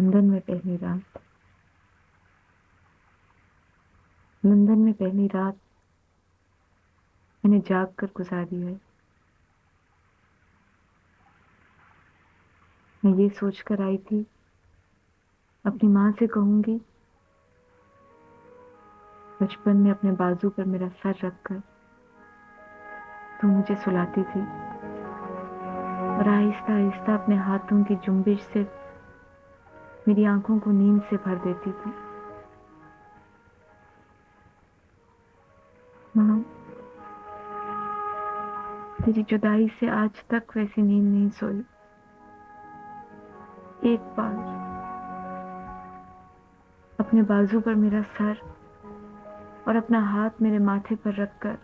London में पहली रात मैंने जाग कर गुजारी है। मैं ये सोचकर आई थी अपनी माँ से कहूंगी, बचपन में अपने बाजू पर मेरा सर रखकर तू मुझे सुलाती थी और आहिस्ता आहिस्ता अपने हाथों की जुम्बिश से मेरी आंखों को नींद से भर देती थी। माँ, तेरी जुदाई से आज तक वैसी नींद नहीं सोई। एक बार अपने बाजू पर मेरा सर और अपना हाथ मेरे माथे पर रखकर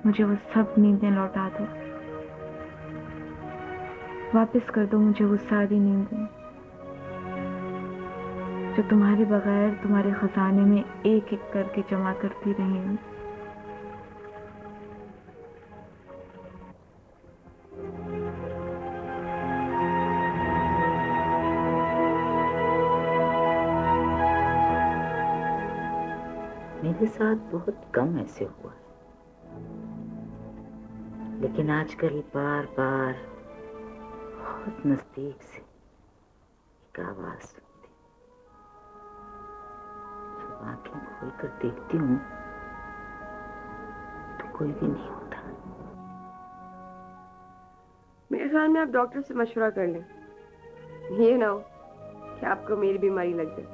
मुझे वो सब नींदें लौटा दो। वापस कर दो मुझे वो सारी नींदें जो तुम्हारे बगैर तुम्हारे खजाने में एक एक करके जमा करती रही हूँ। मेरे साथ बहुत कम ऐसे हुआ है, लेकिन आजकल बार बार बहुत नजदीक से एक आवाज सुनती। जब आंखें खोलकर देखती हूँ तो कोई भी नहीं होता। मेरे ख्याल में आप डॉक्टर से मशवरा कर लें। ये ना हो कि आपको मेरी बीमारी लग जाए,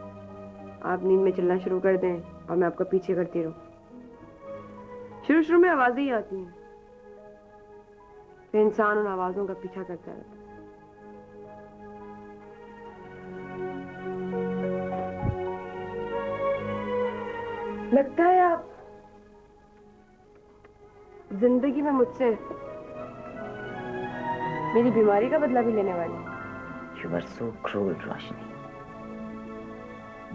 आप नींद में चलना शुरू कर दें और मैं आपका पीछे करती रहूं। शुरू शुरू में आवाजें ही आती हैं, फिर इंसान उन आवाजों का पीछा करता रहता है। लगता है आप जिंदगी में मुझसे मेरी बीमारी का बदला भी लेने वाली हैं। You are so cruel, रोशनी।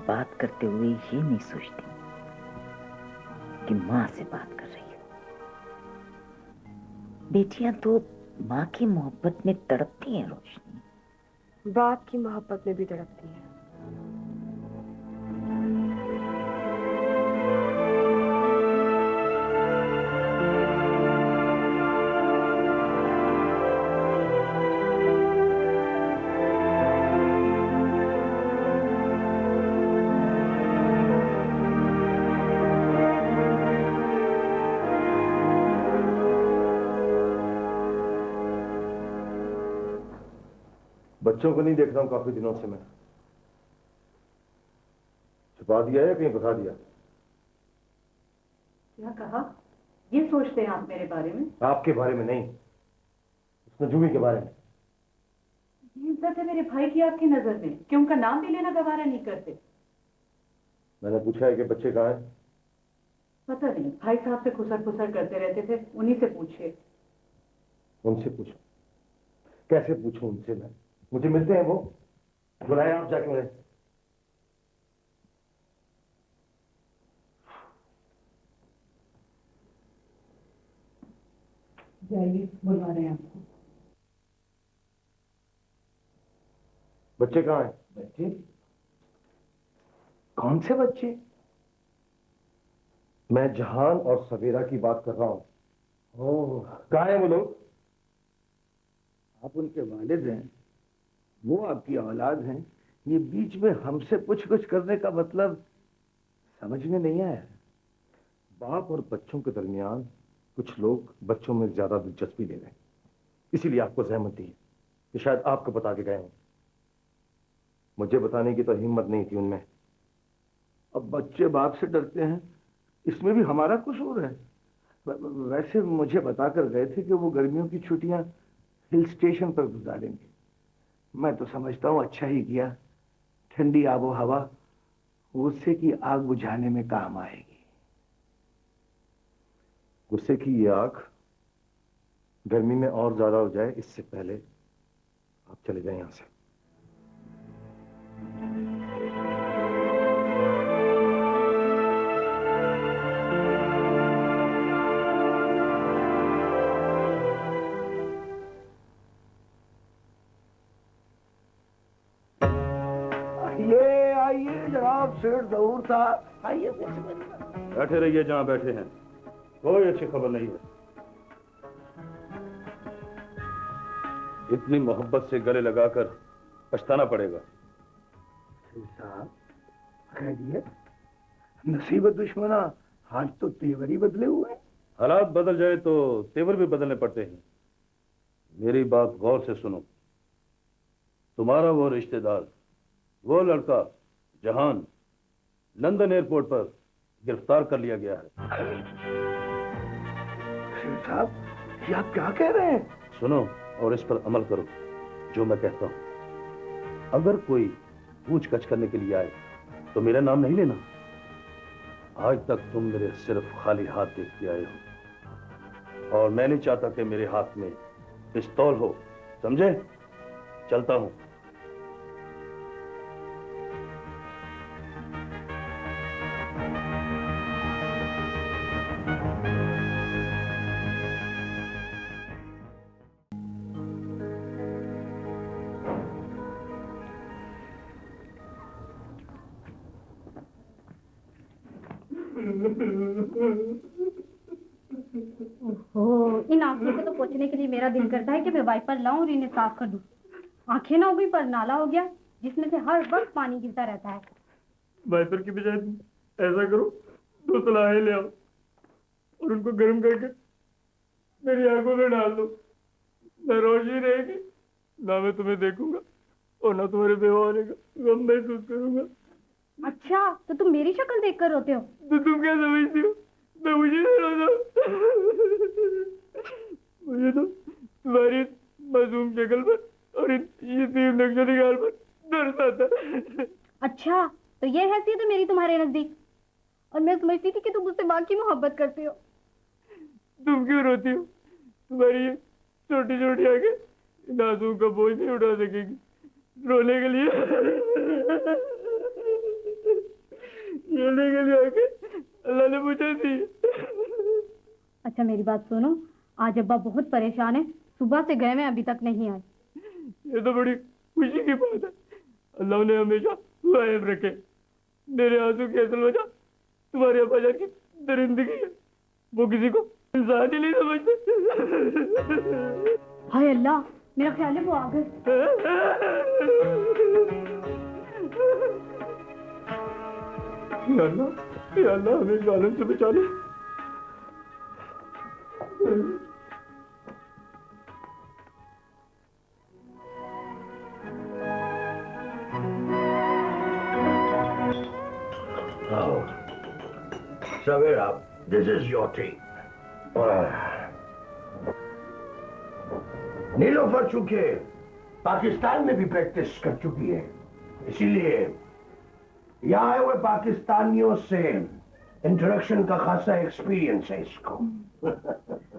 बात करते हुए ये नहीं सोचती कि माँ से बात कर रही हो। बेटियां तो माँ की मोहब्बत में तड़पती हैं रोशनी। बाप की मोहब्बत में भी तड़पती है। बच्चों को नहीं देख रहा हूं काफी दिनों से मैं। छुपा दिया या कहीं बता दिया? क्या कहा? ये सोचते हैं आप मेरे बारे में? आपके बारे में नहीं, उस नजूमी के बारे में। ये इज्जत है मेरे भाई की आपकी नजर में कि उनका नाम भी लेना गवारा नहीं करते। मैंने पूछा है कि बच्चे कहाँ हैं? पता नहीं, भाई साहब से खुसर फुसर करते रहते थे, उन्हीं से पूछिए। उनसे पूछो? कैसे पूछूं उनसे मैं? मुझे मिलते हैं वो? बुलाए आप जाके उन्हें। जाइए, बुलवा रहे हैं आपको। बच्चे कहाँ हैं? बच्चे? कौन से बच्चे? मैं जहान और सवेरा की बात कर रहा हूं। ओह, कहाँ हैं वो लोग? आप उनके वालिद हैं, वो आपकी औलाद हैं। ये बीच में हमसे पूछ कुछ करने का मतलब समझ में नहीं आया। बाप और बच्चों के दरमियान कुछ लोग बच्चों में ज्यादा दिलचस्पी ले रहे हैं, इसीलिए आपको जहमत दी है कि शायद आपको बता के गए हों। मुझे बताने की तो हिम्मत नहीं थी उनमें। अब बच्चे बाप से डरते हैं, इसमें भी हमारा कसूर है। वैसे मुझे बताकर गए थे कि वो गर्मियों की छुट्टियां हिल स्टेशन पर गुजारेंगे। मैं तो समझता हूँ अच्छा ही किया। ठंडी आबो हवा गुस्से की आग बुझाने में काम आएगी। गुस्से की ये आग गर्मी में और ज्यादा हो जाए, इससे पहले आप चले जाएं यहां से। नासिर जहूर साहब आइए बिस्मिल्लाह। बैठे रहिए जहां बैठे हैं, कोई अच्छी खबर नहीं है। इतनी मोहब्बत से गले लगाकर पछताना पड़ेगा। साहब खैरियत? नसीबत दुश्मना, आज तो तेवर ही बदले हुए हैं। हालात बदल जाए तो तेवर भी बदलने पड़ते हैं। मेरी बात गौर से सुनो। तुम्हारा वो रिश्तेदार, वो लड़का जहान, लंदन एयरपोर्ट पर गिरफ्तार कर लिया गया है। शेर साहब, ये आप क्या कह रहे हैं? सुनो और इस पर अमल करो जो मैं कहता हूं। अगर कोई पूछगछ करने के लिए आए तो मेरा नाम नहीं लेना। आज तक तुम मेरे सिर्फ खाली हाथ देखते आए हो और मैं नहीं चाहता कि मेरे हाथ में पिस्तौल हो, समझे? चलता हूं। ओहो, इन आंखों को तो पोंछने के लिए मेरा दिल करता है कि मैं वाइपर लाऊं और इन्हें साफ कर दूं। आंखें ना हो गई पर नाला हो गया जिसमें से हर वक्त पानी गिरता रहता है। वाइपर की बजाय ऐसा करो, 2 सलाहें ले आओ और उनको गर्म करके मेरी आंखों में डाल दो। ना रोशनी रहेगी, ना मैं तुम्हें देखूंगा और ना तुम्हारे बेवा होने का गम महसूस करूंगा। अच्छा, तो तुम मेरी शक्ल देखकर रोते हो? तो तुम क्या समझती हो मैं मुझे नहीं रोता? मुझे तो तुम्हारी मासूम शक्ल पर और ये तीन नक्शे निकाल पर दर्द आता। अच्छा, तो ये हैसियत है मेरी तुम्हारे नजदीक, और मैं समझती थी कि तुम मुझसे बाकी मोहब्बत करते हो। तुम क्यों रोती हो? तुम्हारी ये छोटी छोटी आंखें नाजुक का बोझ नहीं उठा सकेगी। रोने के लिए आंखें अल्लाह ने मुझे दी। अच्छा मेरी बात सुनो, आज अब्बा बहुत परेशान है, सुबह से गए हैं अभी तक नहीं आए। ये तो बड़ी खुशी की बात है। अल्लाह ने हमेशा कायम रखे। मेरे आंसू की असल वजह तुम्हारे अब्बा जान की दरिंदगी है। वो किसी को इंसान ही नहीं समझते। हाय अल्लाह, मेरा ख्याल है वो आ गए। या अल्लाह हमें इस आलम से बचा ले। Savera, this is your tea. Nilofar चूंकि पाकिस्तान में भी प्रैक्टिस कर चुकी है, इसीलिए यहाँ आए हुए पाकिस्तानियों से इंट्रोडक्शन का खासा एक्सपीरियंस है इसको।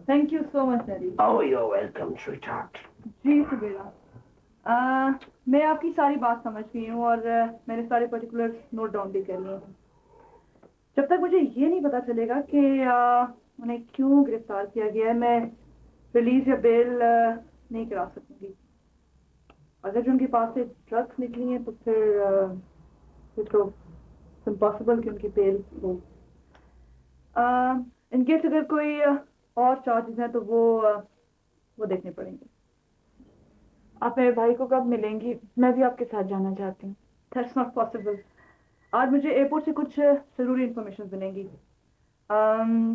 Thank you so much daddy. Oh, you're welcome, sweetheart. जी सुबेरा, मैं आपकी सारी बात समझ गई हूँ और मैंने सारे पर्टिकुलर नोट डाउन भी कर लिए हैं। जब तक मुझे ये नहीं पता चलेगा कि उन्हें क्यों गिरफ्तार किया गया है, मैं रिलीज या बेल नहीं करा सकूंगी। अगर जो उनके पास से ड्रग्स निकली हैं तो फिर तो इम्पॉसिबल कि उनकी बेल हो। इनकेस अगर कोई और चार्जेस हैं तो वो देखने पड़ेंगे। आप मेरे भाई को कब मिलेंगी? मैं भी आपके साथ जाना चाहती हूँ। That's not possible. आज मुझे एयरपोर्ट से कुछ ज़रूरी इंफॉर्मेशन मिलेंगी।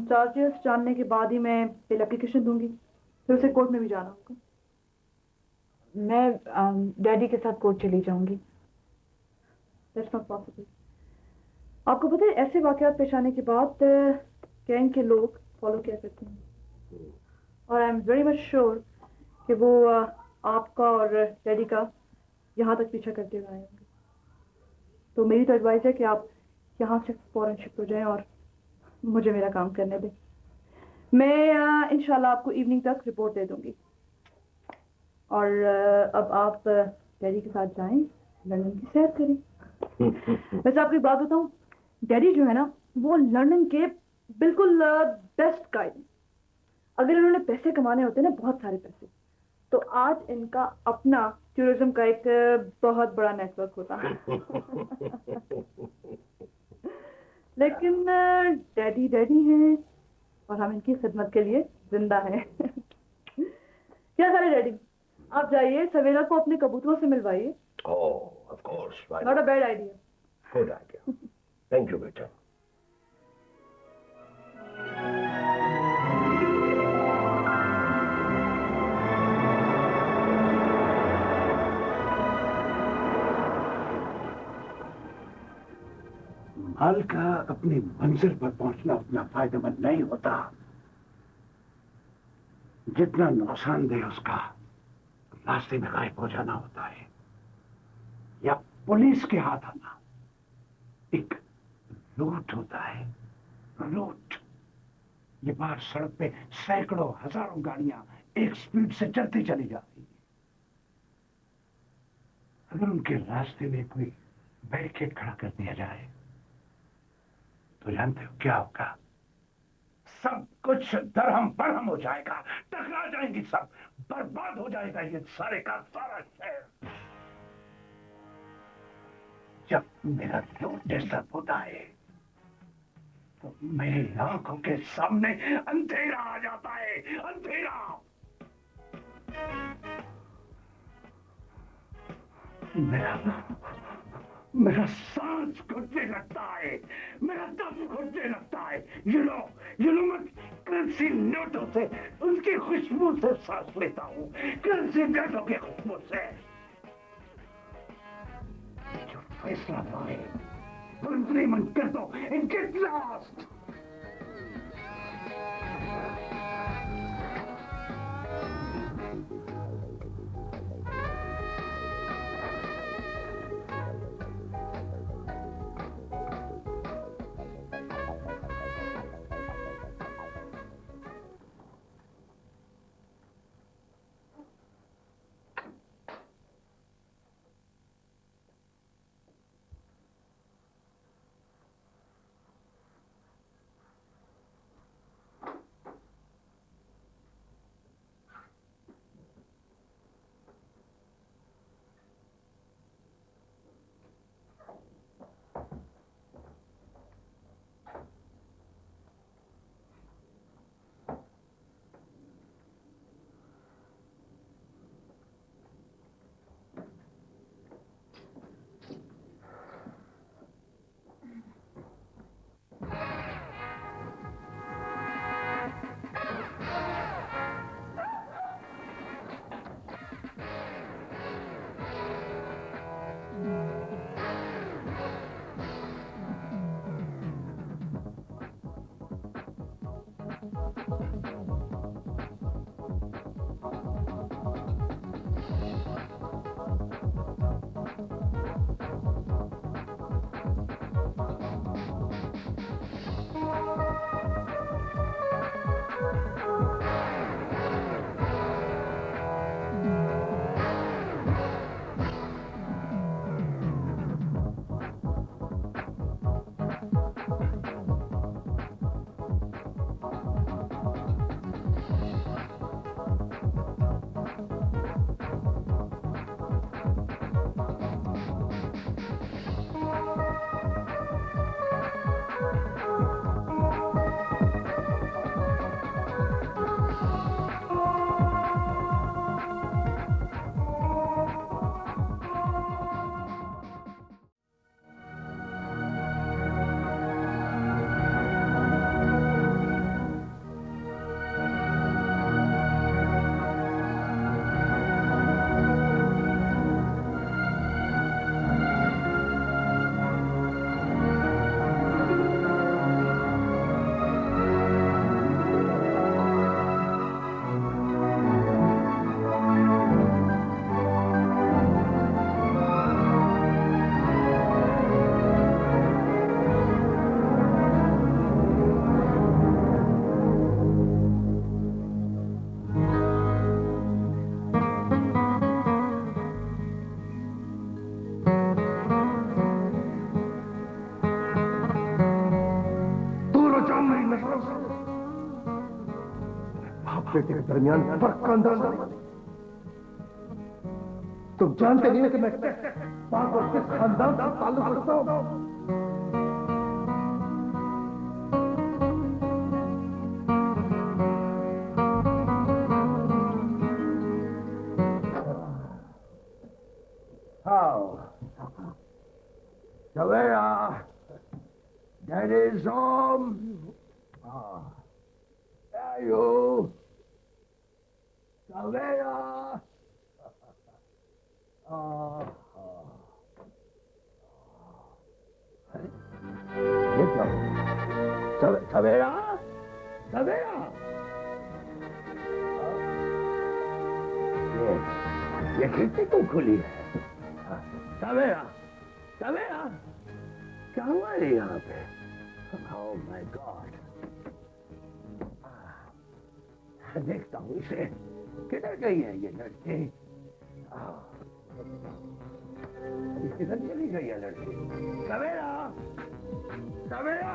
चार्जेस जानने के बाद ही मैं बेल एप्लीकेशन दूंगी, फिर उसे कोर्ट में भी जाना होगा। मैं डैडी के साथ कोर्ट चली जाऊंगी। That's not possible. आपको पता है ऐसे वाकयात पेश आने के बाद गैंग के लोग फॉलो क्या करते हैं, और I am very much sure कि वो आपका और डैडी का यहाँ तक पीछा करते हुए आए होंगे। तो मेरी तो एडवाइस है कि आप यहाँ से फौरन शिफ्ट हो जाएं और मुझे मेरा काम करने दें। मैं इंशाल्लाह आपको इवनिंग तक रिपोर्ट दे दूंगी। और अब आप डैडी के साथ जाएं, लंदन की सैर करें। वैसे आपको एक बात बताऊं, डैडी जो है ना वो लंदन के बिल्कुल बेस्ट गाइड। अगर इन्होंने पैसे कमाने होते ना, बहुत सारे पैसे, तो आज इनका अपना टूरिज्म का एक बहुत बड़ा नेटवर्क होता। लेकिन डैडी डैडी हैं और हम इनकी खिदमत के लिए जिंदा हैं। क्या करे डैडी, आप जाइए सवेरा को अपने कबूतरों से मिलवाइए। Oh, of course. Why not a not? Bad idea. Good idea. Thank you, बेटा। माल का अपनी मंजिल पर पहुंचना उतना फायदेमंद नहीं होता जितना नुकसानदेह उसका रास्ते में गायब हो जाना होता है या पुलिस के हाथ आना। एक लूट होता है, लूट। ये बार सड़क पे सैकड़ों हजारों गाड़ियां एक स्पीड से चलती चली जाती हैं। अगर उनके रास्ते में कोई बैरिकेड खड़ा कर दिया जाए तो जानते हो क्या होगा? सब कुछ दरहम बरहम हो जाएगा, टकरा जाएंगी सब, बर्बाद हो जाएगा ये सारे का सारा शहर। जब मेरा लूट डिस्टर्ब होता है तो मेरी आंखों के सामने अंधेरा आ जाता है, अंधेरा। मेरा सांस घुटने लगता है, मेरा दम घुटने लगता है। ये लो मैं करेंसी नोटों से, उनकी खुशबू से सांस लेता हूँ, करेंसी नोटों की खुशबू से। जो फैसला पाए इम्प्लीमेंट कर दो एंड गेट लॉस्ट। बेटे के दरमियान फर्क का अंदाजा नहीं। तुम जानते नहीं हो कि मैं पाक और किस खानदान से ताल्लुक रखता हूं। How? Savera, Daddy's home. There you. Savera. ये क्या हो? सवेरा, सवेरा। ये खिड़की क्यों खुली है? सवेरा, सवेरा, क्या हुआ है यहाँ पे? Oh my God! देखता हूँ इसे, किधर गई है ये लड़की? किधर चली गई है लड़की? सवेरा, सवेरा।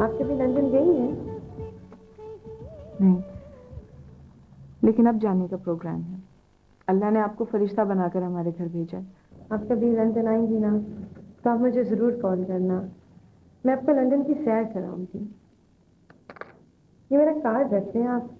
आप कभी लंदन गई हैं? नहीं, लेकिन अब जाने का प्रोग्राम है। अल्लाह ने आपको फरिश्ता बनाकर हमारे घर भेजा है। आप कभी लंदन आएंगी ना तो आप मुझे ज़रूर कॉल करना, मैं आपको लंदन की सैर कराऊंगी। ये मेरा कार्ड रखते हैं आप।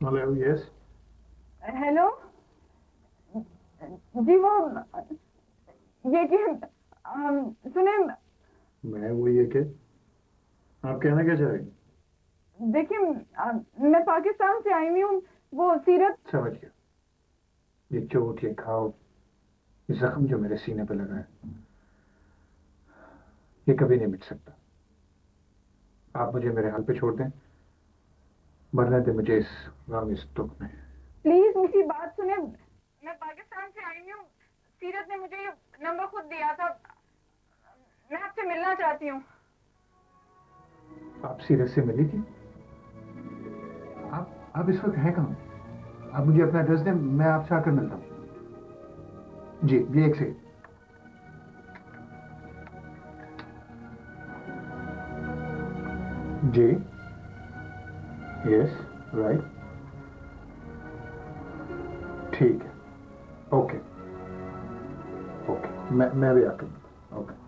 Hello, yes. हेलो जी, वो ये कि सुने, मैं वो ये कि आप कहना क्या चाह रही हैं? देखिए मैं पाकिस्तान से आई हुई हूँ, वो सीरत। समझ गया। ये चोट, ये घाव, ये जख्म जो मेरे सीने पे लगा है, ये कभी नहीं मिट सकता। आप मुझे मेरे हाल पे छोड़ दें, मरने दें मुझे इस गम, इस दुख में। प्लीज मेरी बात सुने, मैं पाकिस्तान से आई हूँ, सीरत ने मुझे ये नंबर खुद दिया था, मैं आपसे मिलना चाहती हूँ। आप सीरत से मिली थी? आप इस वक्त हैं कहाँ? आप मुझे अपना एड्रेस दें, मैं आपसे आकर मिलता हूँ। जी, ये एक सेकंड। जी, यस, राइट, ठीक है, ओके ओके, मैं भी आकर मिलता हूँ। ओके।